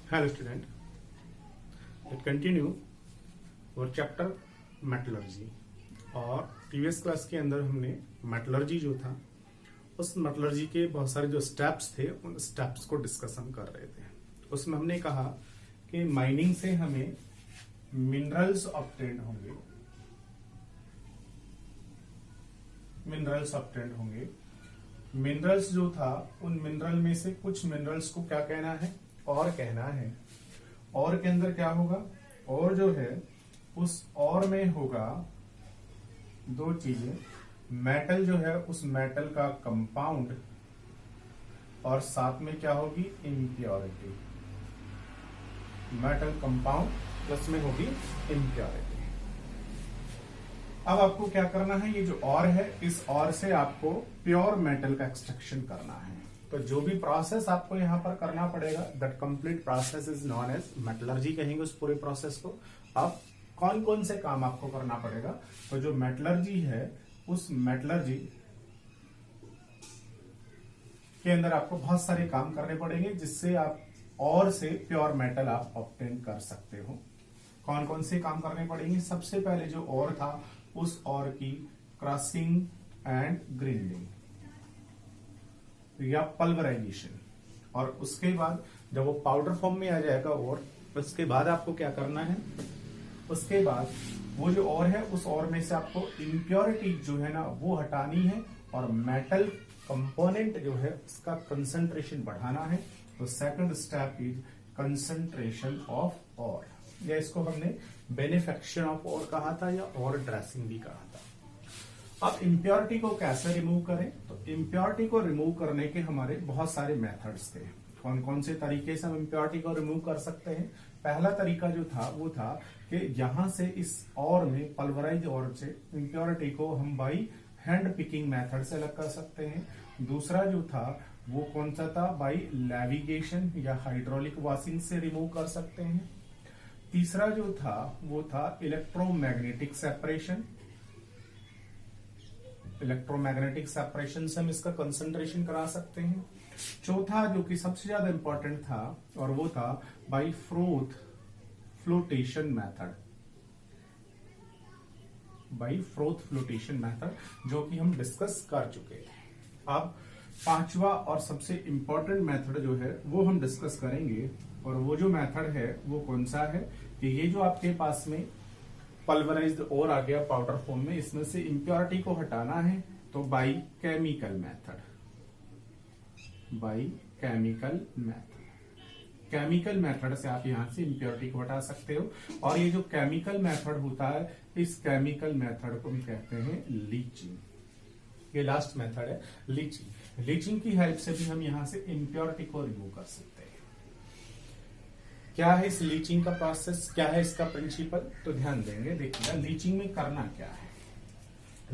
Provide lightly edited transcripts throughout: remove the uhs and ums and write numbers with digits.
Hello student, let's continue our chapter metallurgy. और previous class के अंदर हमने मेटलर्जी जो था उस मेटलर्जी के बहुत सारे जो स्टेप्स थे उन स्टेप्स को डिस्कशन कर रहे थे। उसमें हमने कहा कि माइनिंग से हमें मिनरल्स ऑब्टेन होंगे। मिनरल्स जो था उन मिनरल में से कुछ मिनरल्स को क्या कहना है, और कहना है। और के अंदर क्या होगा, और जो है उस और में होगा दो चीजें, मेटल जो है उस मेटल का कंपाउंड, और साथ में क्या होगी, इम्प्योरिटी। मेटल कंपाउंड प्लस में होगी इम्प्योरिटी। अब आपको क्या करना है, ये जो और है इस और से आपको प्योर मेटल का एक्सट्रैक्शन करना है। तो जो भी प्रोसेस आपको यहां पर करना पड़ेगा, that complete process is known as metallurgy कहेंगे उस पूरे प्रोसेस को। अब कौन कौन से काम आपको करना पड़ेगा, तो जो मेटलर्जी है उस मेटलर्जी के अंदर आपको बहुत सारे काम करने पड़ेंगे जिससे आप और से प्योर मेटल आप ऑब्टेन कर सकते हो। कौन कौन से काम करने पड़ेंगे, सबसे पहले जो और था उस और की क्रशिंग एंड ग्राइंडिंग या पल्वराइजेशन, और उसके बाद जब वो पाउडर फॉर्म में आ जाएगा और उसके बाद आपको क्या करना है, उसके बाद वो जो और है उस और में से आपको इम्प्योरिटी जो है ना वो हटानी है, और मेटल कंपोनेंट जो है उसका कंसंट्रेशन बढ़ाना है। तो second step is concentration of और, या इसको हमने बेनिफिक्शन ऑफ और कहा था या और ड्रेसिंग भी कहा था। अब इम्प्योरिटी को कैसे रिमूव करें, तो इम्प्योरिटी को रिमूव करने के हमारे बहुत सारे मेथड्स थे। कौन कौन से तरीके से हम इम्प्योरिटी को रिमूव कर सकते हैं। पहला तरीका जो था वो था कि यहां से इस और में पल्वराइज और से इम्प्योरिटी को हम बाई हैंड पिकिंग मेथड से अलग कर सकते हैं। दूसरा जो था वो कौन सा था, बाई लेविगेशन या हाइड्रोलिक वॉशिंग से रिमूव कर सकते हैं। तीसरा जो था वो था इलेक्ट्रोमैग्नेटिक सेपरेशन। इलेक्ट्रोमैग्नेटिक सेपरेशन से हम इसका कंसंट्रेशन करा सकते हैं। चौथा जो कि सबसे ज्यादा इंपॉर्टेंट था और वो था बाई फ्लोटेशन मेथड, जो कि हम डिस्कस कर चुके हैं। अब पांचवा और सबसे इंपॉर्टेंट मेथड जो है वो हम डिस्कस करेंगे, और वो जो मेथड है वो कौन सा है कि ये जो आपके पास में पल्वराइज्ड और आ गया पाउडर फॉर्म में, इसमें से इंप्योरिटी को हटाना है तो बाई केमिकल मेथड से आप यहां से इंप्योरिटी को हटा सकते हो। और ये जो केमिकल मेथड होता है इस केमिकल मेथड को हम कहते हैं लीचिंग। ये लास्ट मेथड है लीचिंग की हेल्प से भी हम यहां से इंप्योरिटी को रिमूव कर सकते हैं। क्या है इस लीचिंग का प्रोसेस, क्या है इसका प्रिंसिपल, तो ध्यान देंगे। देखिएगा लीचिंग में करना क्या है।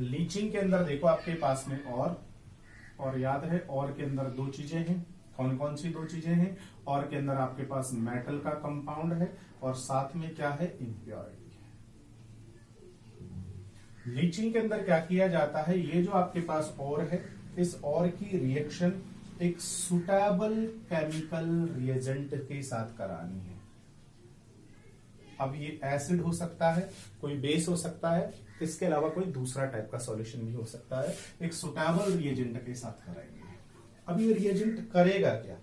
लीचिंग के अंदर देखो आपके पास में और याद है और के अंदर दो चीजें हैं। कौन कौन सी दो चीजें हैं, और के अंदर आपके पास मेटल का कंपाउंड है और साथ में क्या है, इम्प्योरिटी है। लीचिंग के अंदर क्या किया जाता है, ये जो आपके पास और है इस और की रिएक्शन एक सुटेबल केमिकल रिएजेंट के साथ करानी है। अब ये एसिड हो सकता है, कोई बेस हो सकता है, इसके अलावा कोई दूसरा टाइप का सॉल्यूशन भी हो सकता है। एक सुटेबल रिएजेंट के साथ कराएंगे। अब ये रिएजेंट करेगा क्या,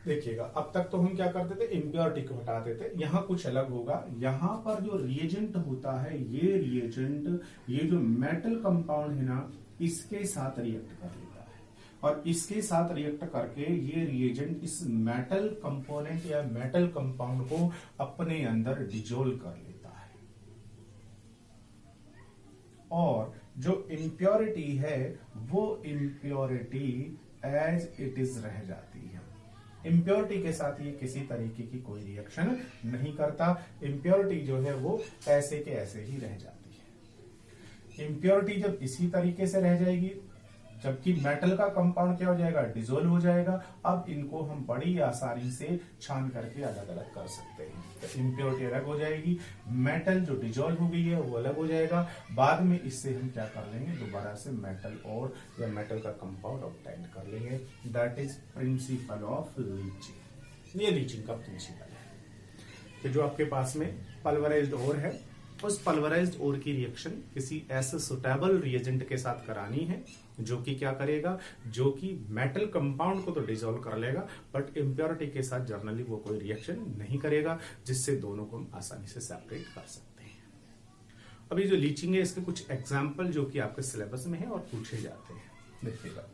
देखिएगा। अब तक तो हम क्या करते थे, इम्प्योरिटी को हटाते थे। यहां कुछ अलग होगा। यहां पर जो रिएजेंट होता है ये रिएजेंट ये जो मेटल कंपाउंड है ना इसके साथ रिएक्ट कर लेता है, और इसके साथ रिएक्ट करके ये रिएजेंट इस मेटल कंपोनेंट या मेटल कंपाउंड को अपने अंदर डिजोल्व कर लेता है, और जो इम्प्योरिटी है वो इम्प्योरिटी एज इट इज रह जाती है। इम्प्योरिटी के साथ ये किसी तरीके की कोई रिएक्शन नहीं करता। इम्प्योरिटी जो है वो ऐसे के ऐसे ही रह जाती है। इम्प्योरिटी जब इसी तरीके से रह जाएगी, जबकि मेटल का कंपाउंड क्या हो जाएगा, डिसोल्व हो जाएगा। अब इनको हम बड़ी आसानी से छान करके अलग अलग कर सकते हैं। तो इम्प्योरिटी अलग हो जाएगी, मेटल जो डिसोल्व हो गई है वो अलग हो जाएगा। बाद में इससे हम क्या कर लेंगे, दोबारा से मेटल और या मेटल का कंपाउंड ऑब्टेन कर लेंगे। That is principle of leaching. ये लीचिंग का प्रिंसिपल है। कि जो आपके पास में पल्वराइज्ड ओर है, उस पल्वराइज्ड ओर की रिएक्शन किसी ऐसे सुटेबल रिएजेंट के साथ करानी है जो कि क्या करेगा, जो कि मेटल कंपाउंड को तो डिसॉल्व कर लेगा बट इम्प्योरिटी के साथ जनरली वो कोई रिएक्शन नहीं करेगा, जिससे दोनों को हम आसानी से सेपरेट कर सकते हैं। अभी जो लीचिंग है इसके कुछ एग्जाम्पल जो कि आपके सिलेबस में है और पूछे जाते हैं, देखिएगा।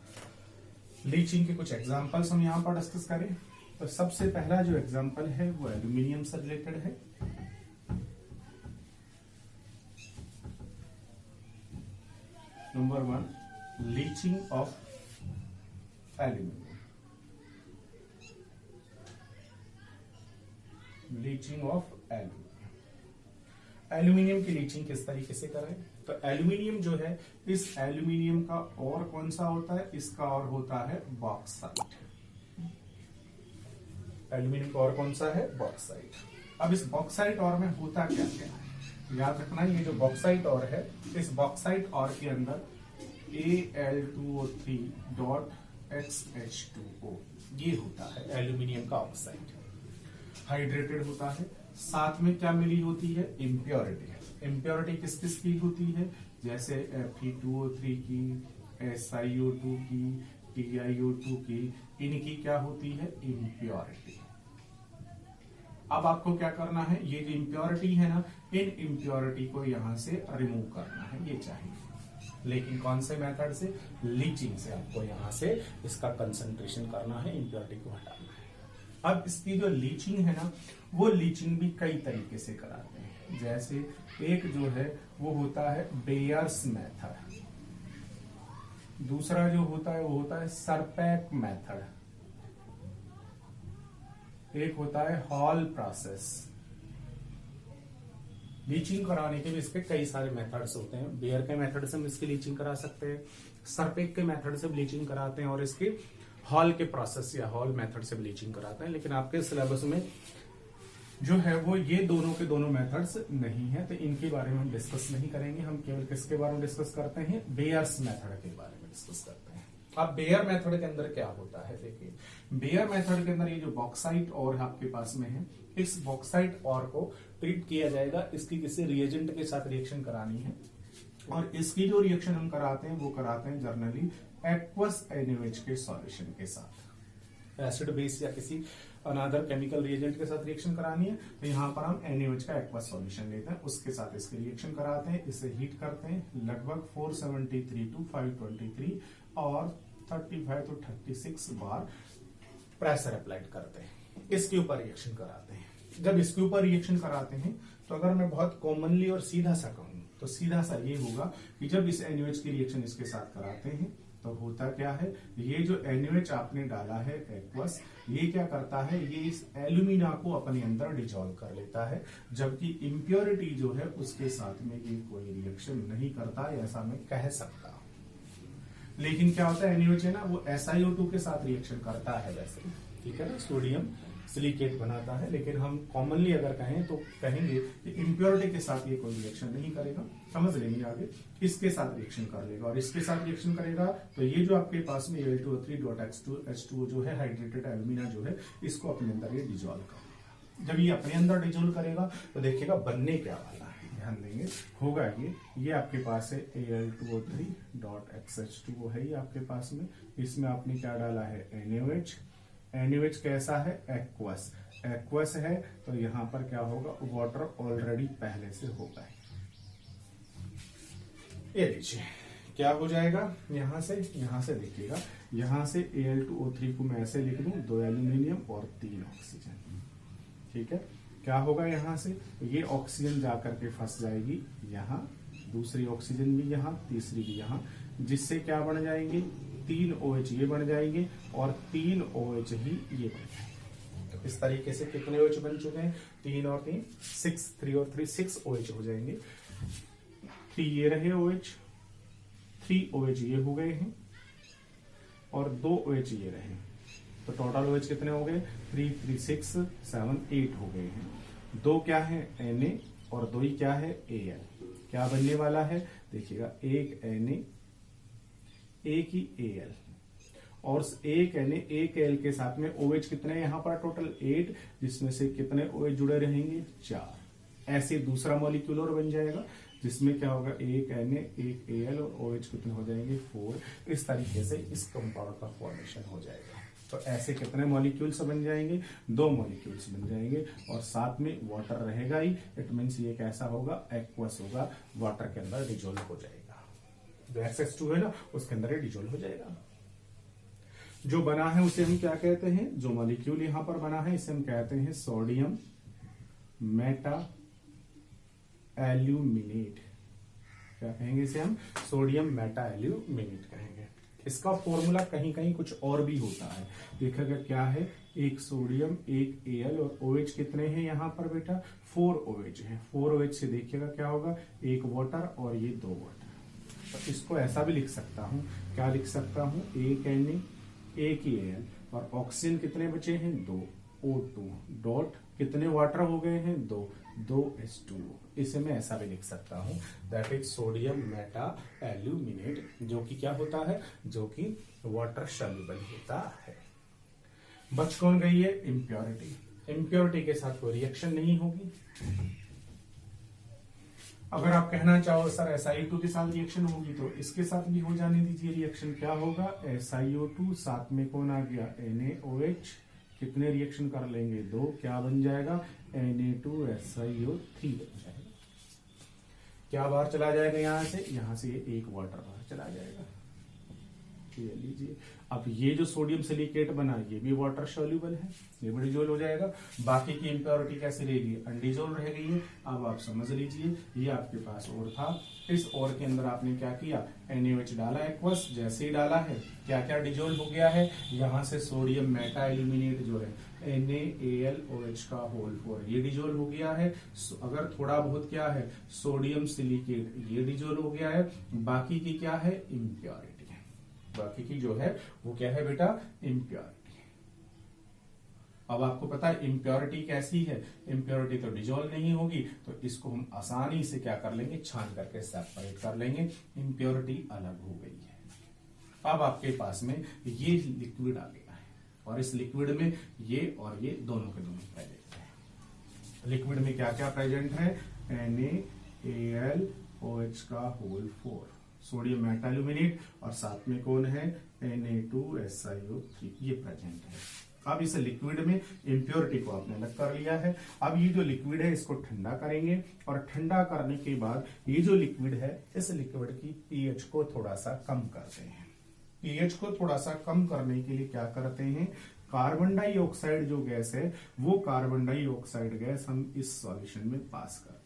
लीचिंग के कुछ एग्जाम्पल्स हम यहाँ पर डिस्कस करें तो सबसे पहला जो एग्जाम्पल है वो एल्यूमिनियम से रिलेटेड है। Number 1, leaching of aluminium. Leaching of aluminium, aluminium की लीचिंग किस तरीके से करें? तो एल्यूमिनियम जो है, इस एल्यूमिनियम का और कौन सा होता है? इसका और होता है बॉक्साइट। एल्यूमिनियम का और कौन सा है? बॉक्साइट। अब इस बॉक्साइट और में होता क्या क्या है याद रखना। ये जो बॉक्साइट और है, इस बॉक्साइट और के अंदर Al2O3.XH2O ये होता है एल्यूमिनियम का ऑक्साइड, हाइड्रेटेड होता है। साथ में क्या मिली होती है? इम्प्योरिटी। इम्प्योरिटी किस किस की होती है? जैसे Fe2O3 की, SiO2 की, TiO2 की, इनकी क्या होती है? इम्प्योरिटी। अब आपको क्या करना है? ये जो इम्प्योरिटी है ना, इन इम्प्योरिटी को यहां से रिमूव करना है, ये चाहिए। लेकिन कौन से मेथड से? लीचिंग से आपको यहां से इसका कंसंट्रेशन करना है, इम्प्योरिटी को हटाना है। अब इसकी जो लीचिंग है ना, वो लीचिंग भी कई तरीके से कराते हैं। जैसे एक जो है वो होता है बेयर्स मेथड, दूसरा जो होता है वो होता है सरपैक मेथड, एक होता है हॉल प्रोसेस। लीचिंग कराने के भी इसके कई सारे मेथड्स होते हैं। बेयर के मेथड से हम इसकी लीचिंग करा सकते हैं, सरपेक के मेथड से ब्लीचिंग कराते हैं और इसके हॉल के प्रोसेस या हॉल मेथड से ब्लीचिंग कराते हैं। लेकिन आपके सिलेबस में जो है वो ये दोनों के दोनों मेथड्स नहीं है, तो इनके बारे में हम डिस्कस नहीं करेंगे। हम केवल किसके बारे में डिस्कस करते हैं? बेयर्स मेथड के बारे में डिस्कस करते हैं। अब बेयर मेथड के अंदर क्या होता है? देखिए, बेयर मेथड के अंदर ये जो बॉक्साइट और आपके पास में है, इस बॉक्साइट और को ट्रीट किया जाएगा। इसकी किसी रिएजेंट के साथ रिएक्शन करानी है और इसकी जो रिएक्शन हम कराते हैं वो कराते हैं जर्नली एक्वस NaOH के सॉल्यूशन के साथ। एसिड बेस या किसी अनदर केमिकल रिएजेंट के साथ रिएक्शन करानी है तो यहाँ पर हम NaOH का एक्वस सॉल्यूशन लेते हैं, उसके साथ इसकी रिएक्शन कराते हैं, इसे हीट करते हैं लगभग 473 to 523 और 35 to 36 बार प्रेशर अप्लाइड करते हैं, इसके ऊपर रिएक्शन कराते हैं। जब इसके ऊपर रिएक्शन कराते हैं तो अगर मैं बहुत कॉमनली और सीधा सा कहूं तो सीधा सा ये होगा कि जब इस NaOH की रिएक्शन इसके साथ कराते हैं तो होता क्या है? ये जो NaOH आपने डाला है एक्वस, ये क्या करता है? ये इस एल्यूमिना को अपने अंदर डिसॉल्व कर लेता है, जबकि इम्प्योरिटी जो है उसके साथ में ये कोई रिएक्शन नहीं करता, ऐसा मैं कह सकता हूं। लेकिन क्या होता है? NaOH है ना, वो SiO2 के साथ रिएक्शन करता है वैसे, ठीक है ना, सोडियम सिलिकेट बनाता है। लेकिन हम कॉमनली अगर कहें तो कहेंगे कि इम्प्योरिटी के साथ ये कोई रिएक्शन नहीं करेगा, समझ लेंगे आगे। इसके साथ रिएक्शन कर लेगा और इसके साथ रिएक्शन करेगा तो ये जो आपके पास में Al2O3.H2O जो है, हाइड्रेटेड एल्यूमिना जो है, इसको अपने अंदर ये डिसॉल्व कर लेगा। जब ये अपने अंदर डिसॉल्व करेगा तो देखिएगा बनने क्या वाला है, ध्यान देंगे। होगा ये आपके पास है Al2O3.XH2O है, ये आपके पास में। इसमें आपने क्या डाला है? NaOH। NaOH कैसा है? एक्वस। एक्वस है तो यहां पर क्या होगा? वाटर ऑलरेडी पहले से होगा। ये लीजिए क्या हो जाएगा, यहां से देखिएगा, यहां से Al2O3 को मैं ऐसे लिख दूं, 2 एल्यूमिनियम और 3 ऑक्सीजन, ठीक है। क्या होगा? यहां से ये ऑक्सीजन जाकर के फंस जाएगी यहां, दूसरी ऑक्सीजन भी यहां, तीसरी भी यहां, जिससे क्या बन जाएंगे? 3 OH ये बन जाएंगे और 3 OH ही ये बन जाएंगे। तो इस तरीके से कितने OH बन चुके हैं? 3 और 3 6, 3 और 3 6 OH हो जाएंगे। 3 ये रहे OH, 3 OH ये हो गए हैं और 2 OH ये रहे, तो टोटल OH कितने हो गए? 3 3 6 7 8 हो गए हैं। 2 क्या है? Na और 2 ही क्या है? Al। क्या बनने वाला है? देखिएगा, एक Na एक ही Al और एक Na एक Al के साथ में OH कितने यहाँ पर टोटल 8, जिसमें से कितने OH जुड़े रहेंगे 4। ऐसे दूसरा मॉलिक्यूल और बन जाएगा जिसमें क्या होगा एक Na एक Al और OH कितने हो जाएंगे 4। इस तरीके से इस कंपाउंड का फॉर्मेशन हो जाएगा। तो ऐसे कितने मॉलिक्यूल्स बन जाएंगे 2 मॉलिक्यूल्स बन जाएंगे और साथ में वाटर रहेगा ही। इट मीन्स ये कैसा होगा एक्वस होगा, वाटर के अंदर डिजोल्व हो जाएगा। जो H2 है ना उसके अंदर डिजोल्व हो जाएगा। जो बना है उसे हम क्या कहते हैं, जो मॉलिक्यूल यहां पर बना है इसे हम कहते हैं सोडियम मेटा एल्यूमिनेट। क्या कहेंगे इसे हम सोडियम मेटा एल्यूमिनेट कहेंगे। इसका फॉर्मूला कहीं कहीं कुछ और भी होता है। देखिएगा क्या है, एक सोडियम एक Al और OH कितने हैं यहाँ पर बेटा 4 OH है। 4 OH से देखिएगा क्या होगा एक वाटर और ये 2 वाटर। तो इसको ऐसा भी लिख सकता हूँ, क्या लिख सकता हूँ एक Na एक Al और ऑक्सीजन कितने बचे हैं 2 O2 डॉट कितने वाटर हो गए हैं 2 H2O। इसे मैं ऐसा भी लिख सकता हूं that is sodium meta aluminate, जो कि क्या होता है, जो कि वाटर सॉल्युबल होता है। बच कौन गई है इम्प्योरिटी। इम्प्योरिटी के साथ कोई रिएक्शन नहीं होगी। अगर आप कहना चाहो सर SiO2 के साथ रिएक्शन होगी तो इसके साथ भी हो जाने दीजिए रिएक्शन। क्या होगा SiO2 साथ में कौन आ गया NaOH, कितने रिएक्शन कर लेंगे 2, क्या बन जाएगा Na2SiO3 बन जाएगा। क्या बाहर चला जाएगा यहां से एक वाटर बाहर चला जाएगा। ये लीजिए, अब ये जो सोडियम सिलिकेट बना ये भी वाटर सॉल्युबल है, ये भी डिजोल्व हो जाएगा। बाकी की इंप्योरिटी कैसे रहेगी अनडिजोल्व रह गई है। अब आप समझ लीजिए ये आपके पास और था, इस और के अंदर आपने क्या किया NaOH डाला एक्वस, जैसे ही डाला है क्या क्या डिजोल्व हो गया है, यहां से सोडियम मेटा एल्यूमिनेट जो है NaAlOH का होल 4 ये डिजोल्व हो गया है। अगर थोड़ा बहुत क्या है सोडियम सिलिकेट ये डिजोल्व हो गया है। बाकी की क्या है इम्प्योरिटी, बाकी की जो है वो क्या है बेटा इम्प्योरिटी। अब आपको पता है इम्प्योरिटी कैसी है, इम्प्योरिटी तो डिजोल्व नहीं होगी, तो इसको हम आसानी से क्या कर लेंगे छान करके सेपरेट कर लेंगे, इम्प्योरिटी अलग हो गई है। अब आपके पास में ये लिक्विड आ गया है और इस लिक्विड में ये और ये दोनों के दोनों प्रेजेंट है। लिक्विड में क्या क्या प्रेजेंट है NaAlOH का होल 4 सोडियम मेटा एल्यूमिनेट और साथ में कौन है Na2SiO3 ये प्रेजेंट है। अब इस लिक्विड में इम्प्योरिटी को आपने अलग कर लिया है। अब ये जो लिक्विड है इसको ठंडा करेंगे और ठंडा करने के बाद ये जो लिक्विड है इस लिक्विड की pH को थोड़ा सा कम करते हैं। pH को थोड़ा सा कम करने के लिए क्या करते हैं, कार्बन डाइऑक्साइड जो गैस है वो कार्बन डाइऑक्साइड गैस हम इस सॉल्यूशन में पास करते हैं।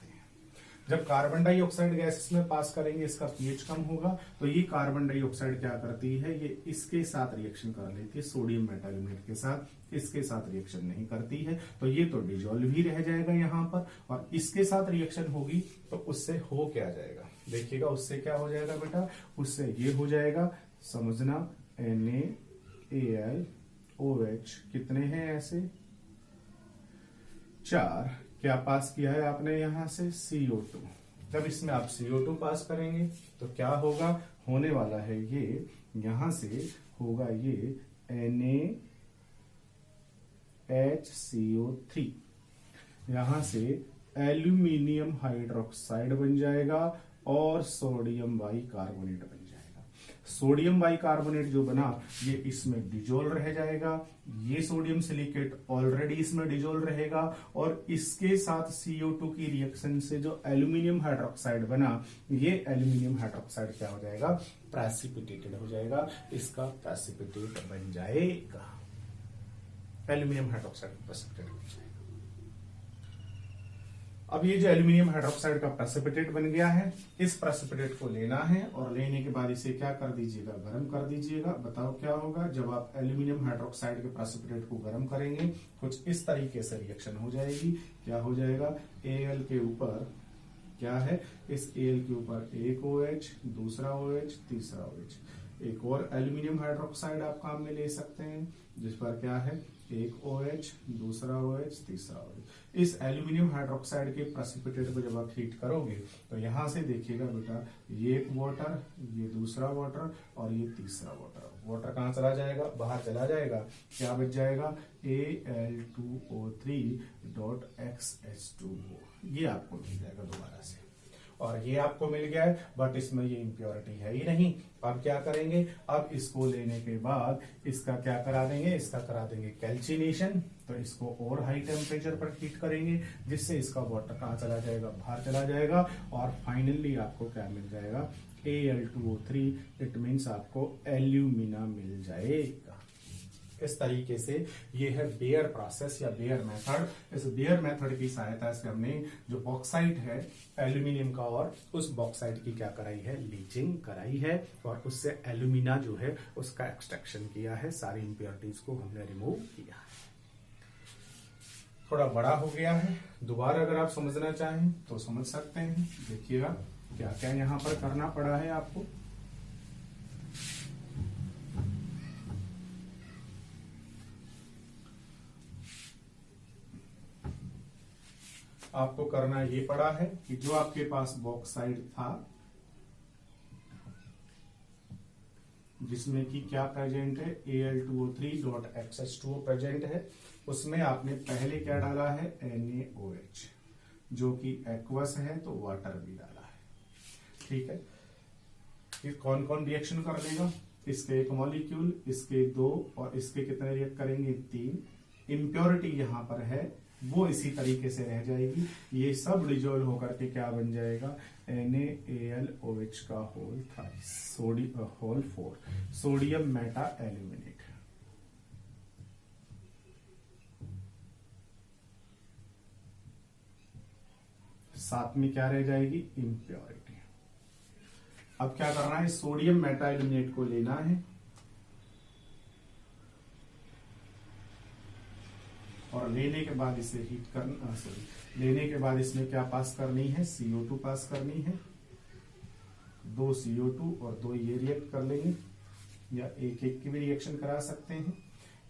जब कार्बन डाइऑक्साइड गैस इसमें पास करेंगे इसका pH कम होगा, तो ये कार्बन डाइऑक्साइड क्या करती है ये इसके साथ रिएक्शन कर लेती है सोडियम मेटा एल्यूमिनेट के साथ, इसके साथ रिएक्शन नहीं करती है, तो ये तो डिजोल्व ही रह जाएगा यहाँ पर। और इसके साथ रिएक्शन होगी तो उससे हो क्या जाएगा, देखिएगा उससे क्या हो जाएगा बेटा, उससे ये हो जाएगा, समझना NaAlOH कितने हैं ऐसे 4, क्या पास किया है आपने यहां से CO2। जब इसमें आप CO2 पास करेंगे तो क्या होगा, होने वाला है ये यहां से होगा ये NaHCO3, यहां से एल्यूमिनियम हाइड्रोक्साइड बन जाएगा और सोडियम बाइकार्बोनेट बन जाएगा। सोडियम बाइकार्बोनेट जो बना ये इसमें डिजोल्व रह जाएगा, ये सोडियम सिलिकेट ऑलरेडी इसमें डिजोल्व रहेगा और इसके साथ CO2 की रिएक्शन से जो एल्यूमिनियम हाइड्रोक्साइड बना ये एल्यूमिनियम हाइड्रोक्साइड क्या हो जाएगा प्रेसिपिटेटेड हो जाएगा, इसका प्रेसिपिटेट बन जाएगा, एल्यूमिनियम हाइड्रोक्साइड प्रेसिपिटेट बन जाएगा। अब ये जो एल्यूमिनियम हाइड्रोक्साइड का प्रेसिपिटेट बन गया है, इस प्रेसिपिटेट को लेना है और लेने के बाद इसे क्या कर दीजिएगा गर्म कर दीजिएगा। बताओ क्या होगा, जब आप एल्यूमिनियम हाइड्रोक्साइड के प्रेसिपिटेट को गर्म करेंगे कुछ इस तरीके से रिएक्शन हो जाएगी। क्या हो जाएगा, Al के ऊपर क्या है, इस Al के ऊपर एक OH, दूसरा OH, तीसरा OH, एक और एल्यूमिनियम हाइड्रोक्साइड आप काम में ले सकते हैं जिस पर क्या है एक OH, दूसरा OH, तीसरा OH। इस एल्यूमिनियम हाइड्रोक्साइड के प्रेसिपिटेट को जब आप हीट करोगे तो यहां से देखिएगा बेटा ये एक वाटर, ये दूसरा वाटर और ये तीसरा वाटर, वाटर कहाँ चला जाएगा, बाहर चला जाएगा, क्या बच जाएगा Al2O3.XH2O, ये आपको मिल जाएगा दोबारा से। और ये आपको मिल गया है, बट इसमें ये इम्प्योरिटी है ही नहीं। अब क्या करेंगे, अब इसको लेने के बाद इसका क्या करा देंगे, इसका करा देंगे कैल्सिनेशन। तो इसको और हाई टेम्परेचर पर हीट करेंगे, जिससे इसका वाटर कहाँ चला जाएगा, बाहर चला जाएगा। और फाइनली आपको क्या मिल जाएगा Al2O3, इट मीन्स आपको एल्यूमिना मिल जाएगा। इस तरीके से ये है बेयर प्रोसेस या बेयर मेथड। इस बेयर मेथड की सहायता से हमने जो बॉक्साइट है एल्यूमिनियम का, और उस बॉक्साइट की क्या कराई है, लीचिंग कराई है, और उससे एल्यूमिना जो है उसका एक्सट्रैक्शन किया है, सारी इंप्योरिटीज को हमने रिमूव किया है। थोड़ा बड़ा हो गया है, दोबारा अगर आप समझना चाहें तो समझ सकते हैं। देखिएगा क्या क्या यहां पर करना पड़ा है आपको। आपको करना ये पड़ा है कि जो आपके पास बॉक्साइट था, जिसमें कि क्या प्रेजेंट है Al2O3.XH2O प्रेजेंट है, उसमें आपने पहले क्या डाला है NaOH, जो कि एक्वस है, तो वाटर भी डाला है। ठीक है, ये कौन कौन रिएक्शन कर लेगा, इसके एक मॉलिक्यूल, इसके दो, और इसके कितने रिएक्ट करेंगे, 3। इम्प्योरिटी यहां पर है वो इसी तरीके से रह जाएगी, ये सब डिजोल्व होकर के क्या बन जाएगा NaAlOH का whole thrice, whole 4 sodium meta aluminate. साथ में क्या रह जाएगी, इम्प्योरिटी। अब क्या करना है, सोडियम मेटा एल्यूमिनेट को लेना है और लेने के बाद इसे हीट करना, लेने के बाद इसमें क्या पास करनी है, CO2 पास करनी है। 2 CO2 और 2 ये रिएक्ट कर लेंगे, या एक एक की भी रिएक्शन करा सकते हैं।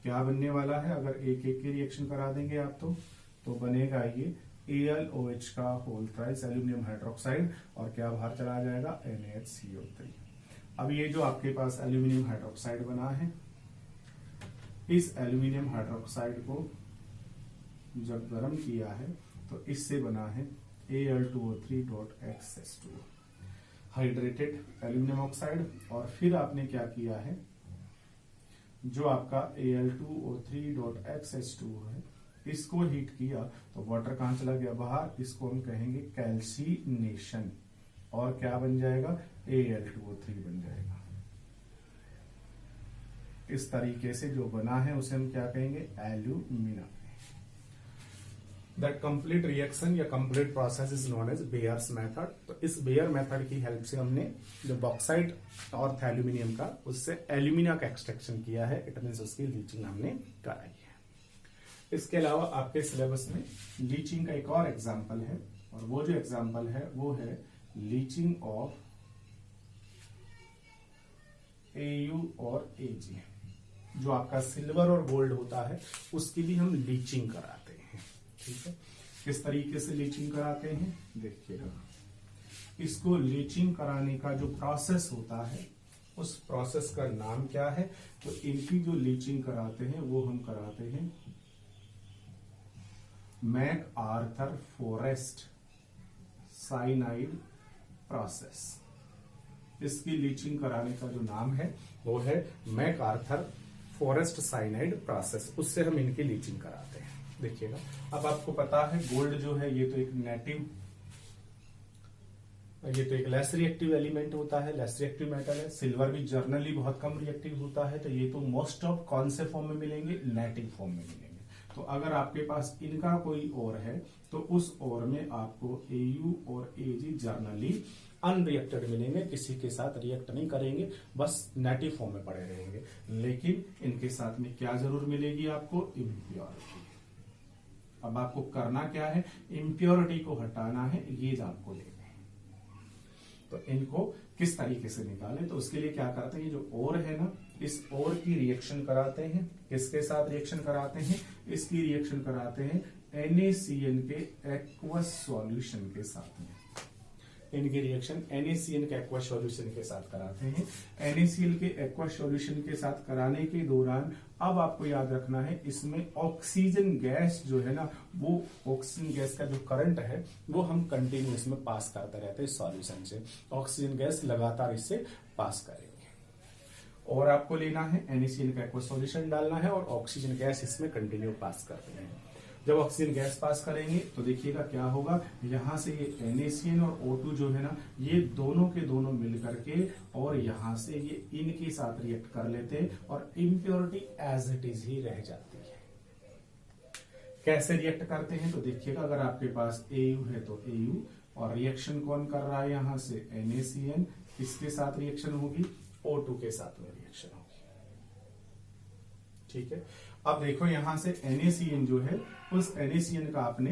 क्या बनने वाला है, अगर एक एक की रिएक्शन करा देंगे आप तो बनेगा ये AlOH का होल थ्राइस एल्यूमिनियम हाइड्रोक्साइड, और क्या बाहर चला जाएगा NaHCO3। अब ये जो आपके पास एल्यूमिनियम हाइड्रोक्साइड बना है, इस एल्यूमिनियम हाइड्रोक्साइड को जब गर्म किया है तो इससे बना है Al2O3.XH2O हाइड्रेटेड एल्यूमिनियम ऑक्साइड। और फिर आपने क्या किया है, जो आपका Al2O3.XH2O है, इसको हीट किया तो वाटर कहां चला गया, बाहर। इसको हम कहेंगे कैल्सिनेशन, और क्या बन जाएगा, Al2O3 बन जाएगा। इस तरीके से जो बना है उसे हम क्या कहेंगे, एल्यूमिना। दैट कंप्लीट रिएक्शन या complete process is known as Bayer's method. तो इस बेयर मेथड की हेल्प से हमने जो बॉक्साइट और था एल्यूमिनियम का, उससे एल्यूमिना का एक्सट्रैक्शन किया है, इट मींस उसकी लीचिंग हमने कराई है। इसके अलावा आपके सिलेबस में लीचिंग का एक और एग्जाम्पल है, और वो जो एग्जाम्पल है वो है लीचिंग ऑफ Au और Ag। जो आपका सिल्वर और गोल्ड होता है उसके लिए हम लीचिंग कराते हैं। ठीक है, किस तरीके से लीचिंग कराते हैं, देखिएगा। इसको लीचिंग कराने का जो प्रोसेस होता है, उस प्रोसेस का नाम क्या है, तो इनकी जो लीचिंग कराते हैं वो हम कराते हैं मैकआर्थर फॉरेस्ट साइनाइड प्रोसेस। इसकी लीचिंग कराने का जो नाम है वो है मैकआर्थर फॉरेस्ट साइनाइड प्रोसेस, उससे हम इनकी लीचिंग कराते हैं। देखिएगा, अब आपको पता है गोल्ड जो है ये तो एक लेस रिएक्टिव एलिमेंट होता है, लेस रिएक्टिव मेटल है। सिल्वर भी जर्नली बहुत कम रिएक्टिव होता है, तो ये तो मोस्ट ऑफ कौन से फॉर्म में मिलेंगे, नेटिव फॉर्म में मिलेंगे। तो अगर आपके पास इनका कोई और है तो उस और में आपको Au और Ag जर्नली अनरिएक्टेड मिलेंगे, किसी के साथ रिएक्ट नहीं करेंगे, बस नेटिव फॉर्म में पड़े रहेंगे। लेकिन इनके साथ में क्या जरूर मिलेगी आपको, इम्प्योरिटी। अब आपको करना क्या है, इम्प्योरिटी को हटाना है, ये आपको लेना है। तो इनको किस तरीके से निकालें, तो उसके लिए क्या करते हैं, ये जो और है ना, इस और की रिएक्शन कराते हैं। किसके साथ रिएक्शन कराते हैं, इसकी रिएक्शन कराते हैं NaCN के एक्वस सॉल्यूशन के साथ में। इनकी रिएक्शन NaCl के एक्वा सॉल्यूशन के साथ कराते हैं। NaCl के एक्वा सॉल्यूशन के साथ कराने के दौरान अब आपको याद रखना है, इसमें ऑक्सीजन गैस जो है ना, वो ऑक्सीजन गैस का जो करंट है वो हम कंटिन्यूस में पास करते रहते हैं सॉल्यूशन से। ऑक्सीजन गैस लगातार इससे पास करेंगे और आपको लेना है NaCl का एक्वा सॉल्यूशन डालना है और ऑक्सीजन गैस इसमें कंटिन्यू पास करते हैं। जब ऑक्सीजन गैस पास करेंगे तो देखिएगा क्या होगा, यहां से ये NaCl और O2 जो है ना, ये दोनों के दोनों मिलकर के और यहां से ये इनके साथ रिएक्ट कर लेते हैं और इम्प्योरिटी एज इट इज ही रह जाती है। कैसे रिएक्ट करते हैं तो देखिएगा, अगर आपके पास Au है तो Au, और रिएक्शन कौन कर रहा है, यहां से NaCl, किसके साथ रिएक्शन होगी, O2 के साथ में रिएक्शन होगी। ठीक है, अब देखो यहां से NaCl जो है, उस NaCl का आपने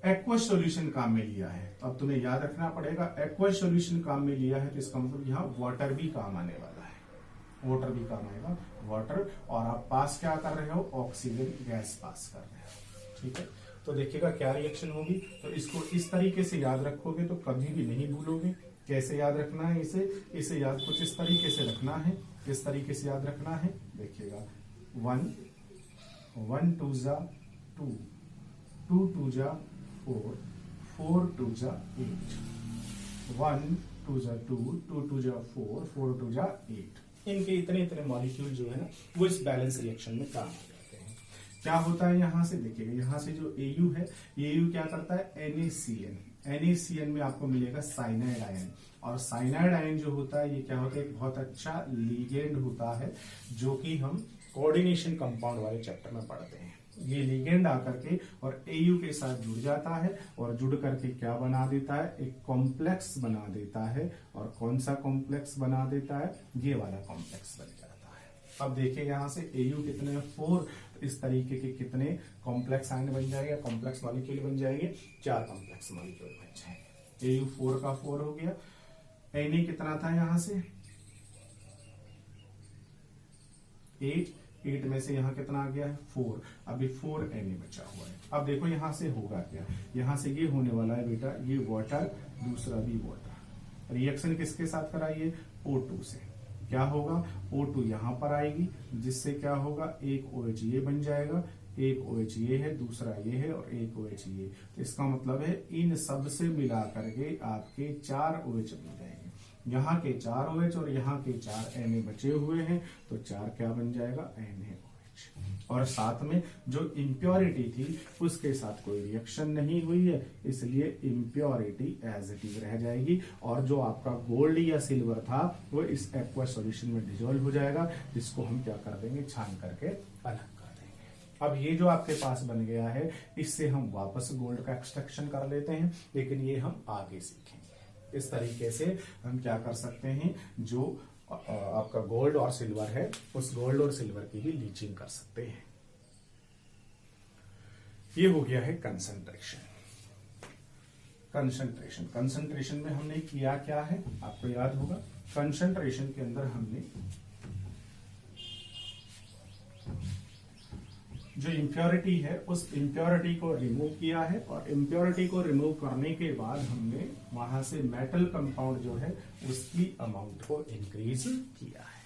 एक्वा सॉल्यूशन काम में लिया है। तो अब तुम्हें याद रखना पड़ेगा, एक्वा सॉल्यूशन काम में लिया है तो इसका मतलब यहाँ वाटर भी काम आने वाला है, वाटर भी काम आएगा, वाटर। और आप पास क्या कर रहे हो, ऑक्सीजन गैस पास कर रहे हो। ठीक है, तो देखिएगा क्या रिएक्शन होगी। तो इसको इस तरीके से याद रखोगे तो कभी भी नहीं भूलोगे। कैसे याद रखना है इसे याद कुछ इस तरीके से रखना है, इस तरीके से याद रखना है। देखिएगा 1 2 जा 2, 2 2 जा 4, 4 2 जा 8, 1 2 जा 2, 2 2 जा 4, 4 2 जा 8। इनके इतने इतने मॉलिक्यूल जो है ना, वो इस बैलेंस रिएक्शन में काम करते हैं। क्या होता है यहां से, देखिएगा यहां से जो Au है, Au क्या करता है, NaCl में आपको मिलेगा साइनाइड आयन, और साइनाइड आयन जो होता है ये क्या होता है, एक बहुत अच्छा लिगेंड होता है, जो कि हम कोऑर्डिनेशन कंपाउंड वाले चैप्टर में पढ़ते हैं। ये लिगेंड आकर के और Au के साथ जुड़ जाता है और जुड़ करके क्या बना देता है, एक कॉम्प्लेक्स बना देता है। और कौन सा कॉम्प्लेक्स बना देता है, ये वाला कॉम्प्लेक्स बन जाता है। अब देखिए यहां से Au कितने, 4, तो इस तरीके के कितने कॉम्प्लेक्स आयन बन जाएंगे, कॉम्प्लेक्स मॉलिक्यूल बन जाएंगे, 4 कॉम्प्लेक्स मॉलिक्यूल बन जाएंगे। Au 4 का 4 हो गया। Na कितना था यहां से, 8 में से यहां कितना आ गया है, 4। अभी 4 Na बचा हुआ है। अब देखो यहां से होगा क्या, यहां से ये होने वाला है बेटा, ये वाटर, दूसरा भी वाटर। रिएक्शन किसके साथ कराइए, O2 से। क्या होगा, O2 यहां पर आएगी, जिससे क्या होगा, एक OH ये बन जाएगा, एक OH ये है, दूसरा ये है और एक OH ये। तो इसका मतलब है इन सब से मिला करके आपके 4 OH बन जाएंगे। यहाँ के 4 OH और यहाँ के 4 Na बचे हुए हैं, तो 4 क्या बन जाएगा, NaOH। और साथ में जो इम्प्योरिटी थी उसके साथ कोई रिएक्शन नहीं हुई है, इसलिए इम्प्योरिटी एज इट इज रह जाएगी। और जो आपका गोल्ड या सिल्वर था वो इस एक्वा सॉल्यूशन में डिजोल्व हो जाएगा, जिसको हम क्या कर देंगे, छान करके अलग कर देंगे। अब ये जो आपके पास बन गया है, इससे हम वापस गोल्ड का एक्सट्रैक्शन कर लेते हैं, लेकिन ये हम आगे सीखेंगे। इस तरीके से हम क्या कर सकते हैं, जो आपका गोल्ड और सिल्वर है, उस गोल्ड और सिल्वर की भी लीचिंग कर सकते हैं। ये हो गया है कंसंट्रेशन। कंसंट्रेशन में हमने किया क्या है, आपको याद होगा। कंसंट्रेशन के अंदर हमने जो इम्प्योरिटी है उस इम्प्योरिटी को रिमूव किया है, और इम्प्योरिटी को रिमूव करने के बाद हमने वहां से मेटल कंपाउंड जो है उसकी अमाउंट को इंक्रीज किया है।